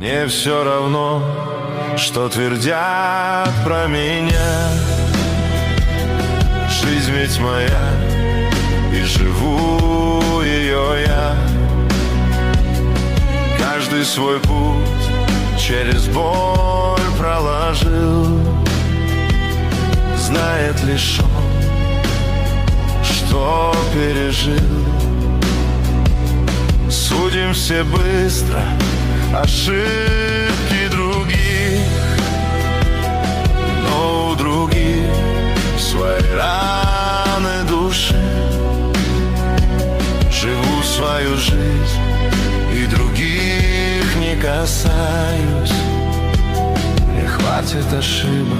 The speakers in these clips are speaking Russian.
Мне все равно, что твердят про меня. Жизнь ведь моя, и живу ее я. Каждый свой путь через боль проложил. Знает лишь он, что пережил. Судим все быстро ошибки других, но у других свои раны души. Живу свою жизнь и других не касаюсь. Мне хватит ошибок,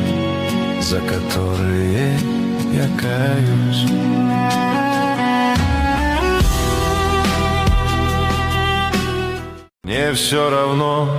за которые я каюсь. Мне все равно,